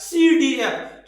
CDF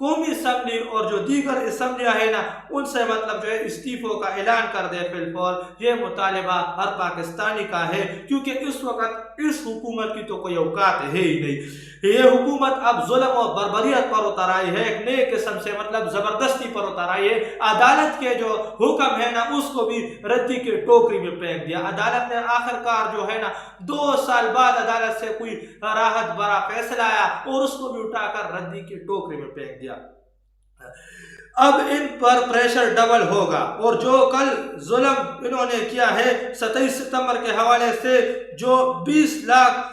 قومی assembly اور جو دیگر اسمبلیاں ہیں نا ان سے مطلب جو ہے استعفوں کا اعلان کر دے فی الفور. یہ مطالبہ ہر پاکستانی کا ہے کیونکہ اس وقت اس حکومت کی تو کوئی اوقات ہے ہی نہیں. یہ حکومت اب ظلم اور بربریت پر اتر آئی ہے, ایک نئے قسم سے مطلب زبردستی پر اتر آئی ہے. عدالت کے جو حکم ہے نا اس کو بھی ردی کی ٹوکری میں پھینک دیا. عدالت نے آخر کار جو ہے نا 2 سال بعد عدالت سے کوئی راحت بھرا فیصلہ آیا اور اس کو بھی اٹھا کر ردی کی ٹوکری میں پھینک دیا. اب ان پر پریشر ڈبل ہوگا اور جو کل ظلم انہوں نے کیا ہے 27 ستمبر کے حوالے سے جو 20 لاکھ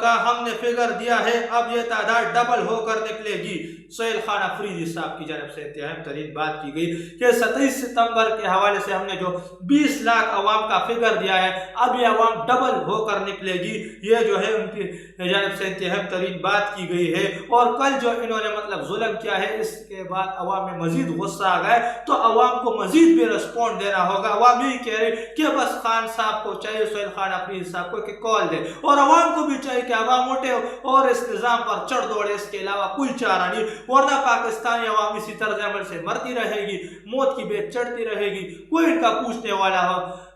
کا ہم نے فگر دیا ہے, اب یہ تعداد ڈبل ہو کر نکلے گی. سہیل خان افریدی صاحب کی جانب سے انتہائی ترین بات کی گئی کہ 27 ستمبر کے حوالے سے ہم نے جو 20 لاکھ عوام کا فگر دیا ہے اب یہ عوام ڈبل ہو کر نکلے گی. یہ جو ہے ان کی جانب سے انتہائی ترین بات کی گئی ہے. اور کل جو انہوں نے مطلب ظلم کیا ہے اس کے بعد عوام میں مزید غصہ آ گئے تو عوام کو مزید بھی رسپونڈ دینا ہوگا. عوام یہی کہہ رہے کہ بس خان صاحب کو چاہیے, سہیل خان افریدی صاحب کو کہ کال دے, اور عوام کو بھی چاہیے کہ عوام اٹھے اور اس نظام پر چڑھ دوڑے. اس کے علاوہ کوئی چارہ نہیں, ورنہ پاکستانی عوام اسی طرز عمل سے مرتی رہے گی, موت کی بیت چڑھتی رہے گی, کوئی ان کا پوچھنے والا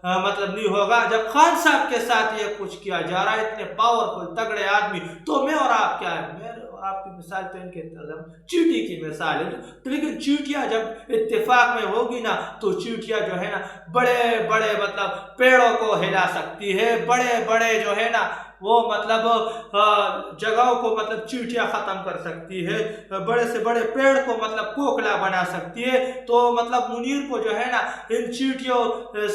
مطلب نہیں ہوگا. جب خان صاحب کے ساتھ یہ کچھ کیا جا رہا ہے, اتنے پاورفل تگڑے آدمی, تو میں اور آپ کیا ہے, میں آپ کی مثال تو ان کے چیٹی کی مثال ہے. لیکن چیٹیاں جب اتفاق میں ہوگی نا تو چیٹیاں جو ہے نا بڑے بڑے مطلب پیڑوں کو ہلا سکتی ہے, بڑے بڑے جو ہے نا وہ مطلب جگہوں کو مطلب چیٹیاں ختم کر سکتی ہے, بڑے سے بڑے پیڑ کو مطلب کوکلا بنا سکتی ہے. تو مطلب منیر کو جو ہے نا ان چیٹیوں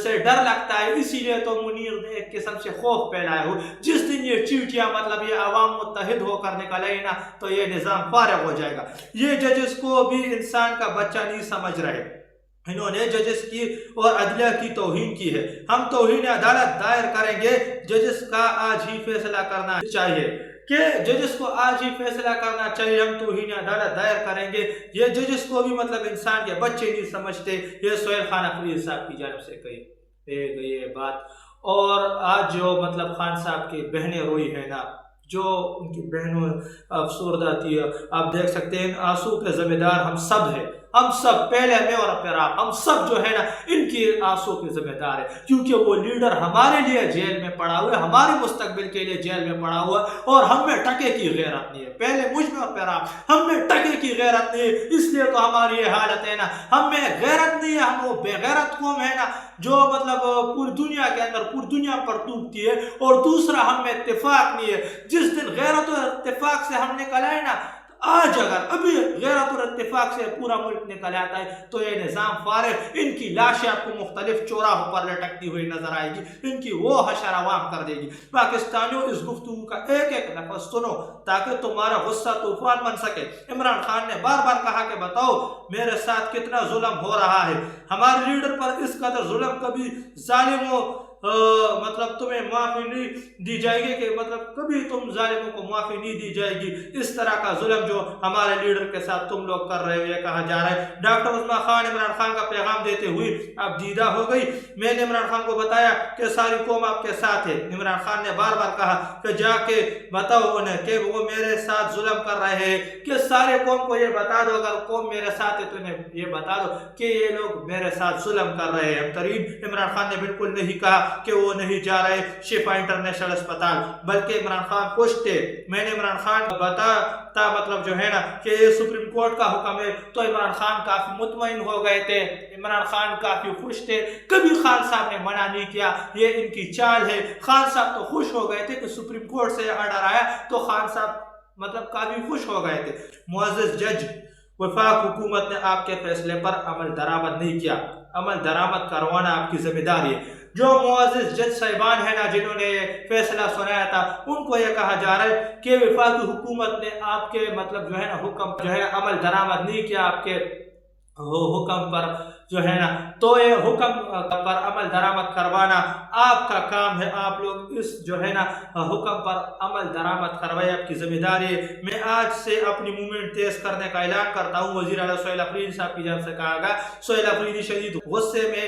سے ڈر لگتا ہے, اسی لیے تو منیر نے ایک قسم سے خوف پھیلایا ہو. جس دن یہ چیٹیاں مطلب یہ عوام متحد ہو کر نکل آئی نا تو یہ نظام فارغ ہو جائے گا. یہ ججز کو بھی انسان کا بچہ نہیں سمجھ رہے, انہوں نے ججز کی اور عدلیہ کی توہین کی ہے. ہم توہین عدالت دائر کریں گے, ججز کا آج ہی فیصلہ کرنا چاہیے کہ ججز کو آج ہی فیصلہ کرنا چاہیے. ہم توہین عدالت دائر کریں گے. یہ ججز کو بھی مطلب انسان کے بچے نہیں سمجھتے. یہ سہیل خان افریدی صاحب کی جانب سے کہی گئی یہ بات. اور آج جو مطلب خان صاحب کی بہنیں روئی ہے نا, جو ان کی بہنوں افسردہ تھی, آپ دیکھ سکتے ہیں آنسو کے ذمہ دار ہم سب ہیں. ہم سب, پہلے میں اور پھر آپ, ہم سب جو ہے نا ان کی آنسو کے ذمہ دار ہے, کیونکہ وہ لیڈر ہمارے لیے جیل میں پڑا ہوا ہے, ہمارے مستقبل کے لیے جیل میں پڑا ہوا ہے, اور ہم میں ٹکے کی غیرت نہیں ہے. پہلے مجھ میں اور پھر آپ, ہم میں ٹکے کی غیرت نہیں ہے, اس لیے تو ہماری یہ حالت ہے نا. ہم میں غیرت نہیں ہے, ہم وہ بے غیرت قوم ہے نا جو مطلب پوری دنیا کے اندر پوری دنیا پر ٹوٹتی ہے. اور دوسرا, ہم میں اتفاق نہیں ہے. جس دن غیرت اور اتفاق سے ہم نکل آئے نا, آج اگر ابھی غیرت اور اتفاق سے پورا ملک نکل آتا ہے تو یہ نظام فارغ. ان کی لاشیں آپ کو مختلف چوراہوں پر لٹکتی ہوئی نظر آئے گی, ان کی وہ حشر عوام کر دے گی. پاکستانیوں اس گفتگو کا ایک ایک لفظ سنو تاکہ تمہارا غصہ طوفان بن سکے. عمران خان نے بار بار کہا کہ بتاؤ میرے ساتھ کتنا ظلم ہو رہا ہے, ہمارے لیڈر پر اس قدر ظلم, کبھی ظالموں مطلب تمہیں معافی نہیں دی جائے گی, کہ مطلب کبھی تم ظالموں کو معافی نہیں دی جائے گی. اس طرح کا ظلم جو ہمارے لیڈر کے ساتھ تم لوگ کر رہے ہو, یہ کہا جا رہا ہے. ڈاکٹر عثمان خان عمران خان کا پیغام دیتے ہوئے اب دیدہ ہو گئی. میں نے عمران خان کو بتایا کہ ساری قوم آپ کے ساتھ ہے. عمران خان نے بار بار کہا کہ جا کے بتاؤ انہیں کہ وہ میرے ساتھ ظلم کر رہے ہیں, کہ سارے قوم کو یہ بتا دو, اگر قوم میرے ساتھ ہے تو انہیں یہ بتا دو کہ یہ لوگ میرے ساتھ ظلم کر رہے ہیں. عمران خان نے بالکل نہیں کہا کہ وہ نہیں جا رہے شفا انٹرنیشنل اسپتال, بلکہ عمران خان خوش تھے. میں نے عمران خان بتاتا مطلب جو ہے نا کہ یہ سپریم کورٹ کا حکم ہے, تو عمران خان کافی مطمئن ہو گئے تھے, عمران خان کافی خوش تھے. کبھی خان صاحب نے منع نہیں کیا, یہ ان کی چال ہے. خان صاحب تو خوش ہو گئے تھے کہ سپریم کورٹ سے آرڈر آیا, تو خان صاحب مطلب کافی خوش ہو گئے تھے. معزز جج, وفاق حکومت نے آپ کے فیصلے پر عمل درآمد نہیں کیا. عمل درآمد کروانا آپ کی ذمہ داری ہے. جو معزز جج صاحبان ہیں نا جنہوں نے فیصلہ سنایا تھا, ان کو یہ کہا جا رہا ہے کہ وفاقی حکومت نے آپ کے مطلب جو ہے نا حکم جو ہے عمل درآمد نہیں کیا آپ کے حکم پر جو ہے نا, تو یہ حکم پر عمل درآمد کروانا آپ کا کام ہے. آپ لوگ اس جو ہے نا حکم پر عمل درآمد کروائے, آپ کی ذمہ داری ہے. میں آج سے اپنی موومنٹ تیز کرنے کا اعلان کرتا ہوں. وزیر اعلیٰ سہیل افریدی صاحب کی جانب سے کہا گیا. سہیل افریدی شدید غصے میں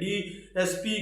DSP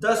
10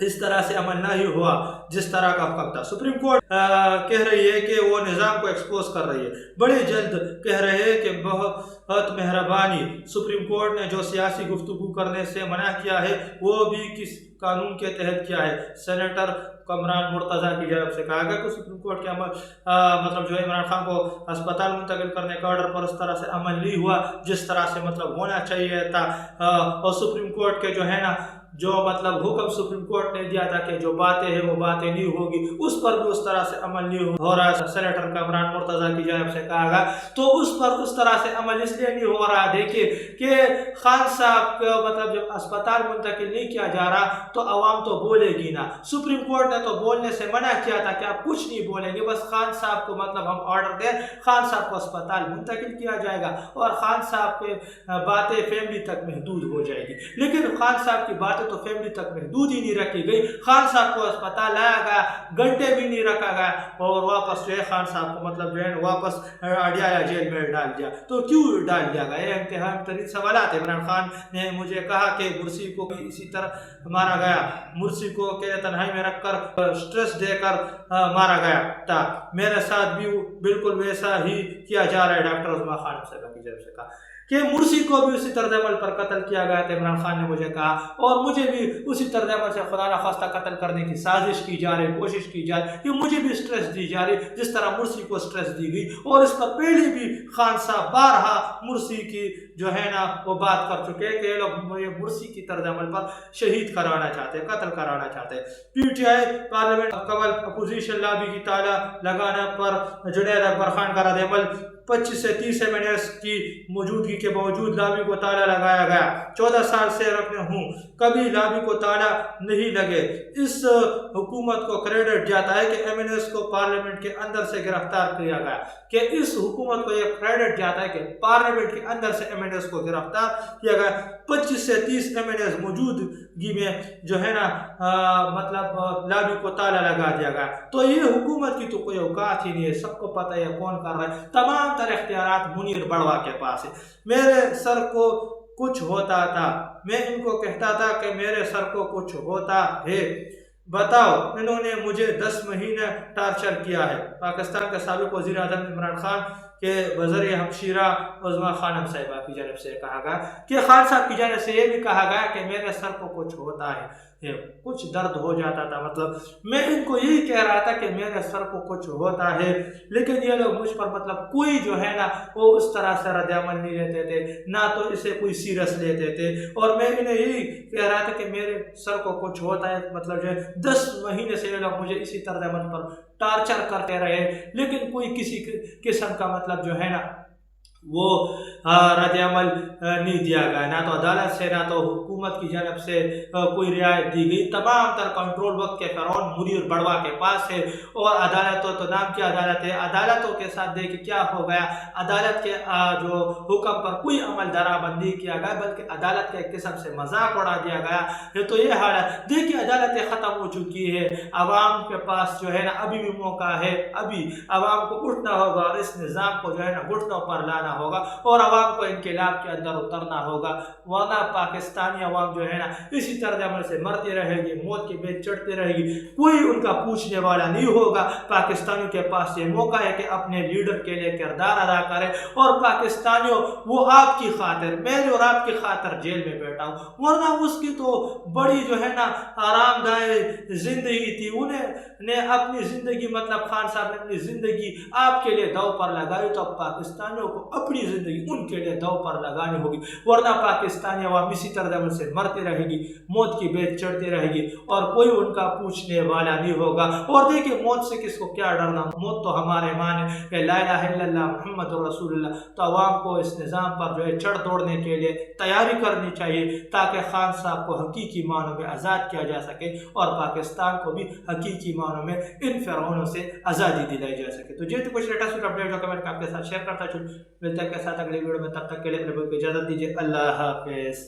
اس طرح سے عمل نہ ہی ہوا جس طرح کا حکم تھا۔ سپریم کورٹ کہہ رہی ہے کہ وہ نظام کو ایکسپوز کر رہی ہے، بڑی جلد کہہ رہے ہیں کہ بہت مہربانی۔ سپریم کورٹ نے جو سیاسی گفتگو کرنے سے منع کیا ہے وہ بھی کس قانون کے تحت کیا ہے؟ سینیٹر کامران مرتضیٰ کی جانب سے کہا گیا کہ سپریم کورٹ کے مطلب جو ہے عمران خان کو ہسپتال منتقل کرنے کا آرڈر پر اس طرح سے عمل نہیں ہوا جس طرح سے مطلب ہونا چاہیے تھا، اور سپریم کورٹ کے جو ہے نا جو مطلب حکم سپریم کورٹ نے دیا تھا کہ جو باتیں ہیں وہ باتیں نہیں ہوگی، اس پر بھی اس طرح سے عمل نہیں ہو رہا ہے۔ سینیٹر کامران مرتضیٰ کی جانب سے کہا گیا تو اس پر اس طرح سے عمل اس لیے نہیں ہو رہا، دیکھیے کہ خان صاحب کو مطلب جب اسپتال منتقل نہیں کیا جا رہا تو عوام تو بولے گی نا، سپریم کورٹ نے تو بولنے سے منع کیا تھا کہ آپ کچھ نہیں بولیں گے، بس خان صاحب کو مطلب ہم آرڈر دیں، خان صاحب کو اسپتال منتقل کیا جائے گا اور خان صاحب کے باتیں فیملی تک محدود ہو جائے گی، لیکن خان صاحب کی باتیں تو فیملی تک محدود ہی نہیں رکھی گئی، خان صاحب کو اسپتال لایا گیا، گھنٹے بھی نہیں رکھا گیا اور واپس جو ہے خان صاحب کو مطلب جو ہے واپس اڈیالہ جیل میں ڈال دیا۔ تو کیوں ڈال دیا گیا؟ یہ انتہائی ترین سوالات ہے۔ عمران خان نے مجھے کہا کہ مرسی کو بھی اسی طرح مارا گیا، مرسی کو کہ تنہائی میں رکھ کر سٹریس دے کر مارا گیا تھا، میرے ساتھ بھی بالکل ویسا ہی کیا جا رہا ہے۔ ڈاکٹر عثمان خان صاحب کی جانب سے کہا کہ مرسی کو بھی اسی طرز عمل پر قتل کیا گیا تھا، عمران خان نے مجھے کہا، اور مجھے بھی اسی طرز عمل سے خدا نخواستہ قتل کرنے کی سازش کی جا رہی، کوشش کی جا رہی، کہ مجھے بھی سٹریس دی جا رہی جس طرح مرسی کو سٹریس دی گئی، اور اس پر پہلے بھی خان صاحب بارہا مرسی کی جو ہے نا وہ بات کر چکے کہ یہ لوگ مرسی کی طرز عمل پر شہید کرانا چاہتے ہیں، قتل کرانا چاہتے ہیں۔ پی ٹی آئی پارلیمنٹ قبل اپوزیشن لابی کی تالا لگانے پر جنید اکبر خان کا رد عمل، 25 سے 30 MNAs کی موجودگی کے باوجود لابی کو تالا لگایا گیا، 14 سال سے رکن ہوں، کبھی لابی کو تالا نہیں لگے۔ اس حکومت کو کریڈٹ جاتا ہے کہ MNAs کو پارلیمنٹ کے اندر سے گرفتار کیا گیا، کہ اس حکومت کو یہ کریڈٹ جاتا ہے کہ پارلیمنٹ کے اندر سے MNAs کو گرفتار کیا گیا۔ 25 سے 30 MNAs موجودگی میں جو ہے نا مطلب لابی کو تالا لگا دیا گیا۔ تو یہ حکومت کی تو کوئی اوقات ہی نہیں ہے، سب کو پتہ ہے کون کر رہا ہے، تمام تر اختیارات منیر بڑوا کے پاس ہے۔ میرے سر کو کچھ ہوتا تھا، میں ان کو کہتا تھا کہ میرے سر کو کچھ ہوتا ہے، بتاؤ انہوں نے مجھے 10 مہینے ٹارچر کیا ہے۔ پاکستان کے سابق وزیر اعظم عمران خان کے بذریعہ ہمشیرہ عظمیٰ خانم صاحبہ کی جانب سے کہا گیا کہ خان صاحب کی جانب سے یہ بھی کہا گیا کہ میرے سر کو کچھ ہوتا ہے، کچھ درد ہو جاتا تھا، مطلب میں ان کو یہی کہہ رہا تھا کہ میرے سر کو کچھ ہوتا ہے، لیکن یہ لوگ مجھ پر مطلب کوئی جو ہے نا وہ اس طرح سے رد عمل نہیں لیتے تھے، نہ تو اسے کوئی سیریس لیتے تھے، اور میں انہیں یہی کہہ رہا تھا کہ میرے سر کو کچھ ہوتا ہے، مطلب جو ہے 10 مہینے سے یہ لوگ مجھے اسی طرز عمل پر ٹارچر کرتے رہے، لیکن کوئی کسی قسم کا مطلب جو ہے نا وہ رد عمل نہیں دیا گیا، نہ تو عدالت سے نہ تو حکومت کی جانب سے کوئی رعایت دی گئی۔ تمام تر کنٹرول وقت کے فرعون منیر بڑوا کے پاس ہے، اور عدالتوں تو نام کی عدالت ہے، عدالتوں کے ساتھ دیکھیں کیا ہو گیا، عدالت کے جو حکم پر کوئی عمل درآمد نہیں کیا گیا، بلکہ عدالت کے ایک قسم سے مذاق اڑا دیا گیا ہے۔ تو یہ حال ہے، دیکھیے عدالتیں ختم ہو چکی ہے، عوام کے پاس جو ہے نا ابھی بھی موقع ہے، ابھی عوام کو اٹھنا ہوگا اور اس نظام کو جو ہے نا گھٹنوں پر لانا ہوگا، اور عوام کو انقلاب کے اندر اترنا ہوگا، ورنہ پاکستانی عوام جو ہے نا اسی طرز عمل سے مرتی رہے گی، موت کی بھیٹ چڑھتی رہے گی، کوئی ان کا پوچھنے والا نہیں ہوگا۔ پاکستانیوں کے پاس یہ موقع ہے کہ اپنے لیڈر کے لیے کردار ادا کرے، اور پاکستانیوں وہ آپ کی خاطر، میں جو آپ کی خاطر جیل میں بیٹھا ہوں، ورنہ اس کی تو بڑی جو ہے نا آرام دہ زندگی تھی، انہیں نے اپنی زندگی مطلب خان صاحب نے اپنی زندگی آپ کے لیے داؤ پر لگائی، تو پاکستانیوں کو اپنی زندگی ان کے لیے داؤ پر لگانی ہوگی، ورنہ پاکستانی عوام اسی طرز عمل سے مرتی رہے گی، موت کی بھیٹ چڑھتی رہے گی، اور کوئی ان کا پوچھنے والا نہیں ہوگا۔ اور دیکھیں موت سے کس کو کیا ڈرنا، موت تو ہمارے ایمان ہے کہ لا الہ الا اللہ محمد رسول اللہ۔ تو عوام کو اس نظام پر جو ہے چڑھ دوڑنے کے لیے تیاری کرنی چاہیے، تاکہ خان صاحب کو حقیقی معنوں میں آزاد کیا جا سکے، اور پاکستان کو بھی حقیقی معنوں میں ان فرعونوں سے آزادی دلائی جا سکے۔ تو جی تو کچھ لیٹسٹ اپڈیٹ جو کمنٹ آپ کے ساتھ شیئر کرتا چلوں، ملتا ہے کے ساتھ اگلے ویڈیو میں، تب تک کے لیے اپنے کو اجازت دیجیے، اللہ حافظ۔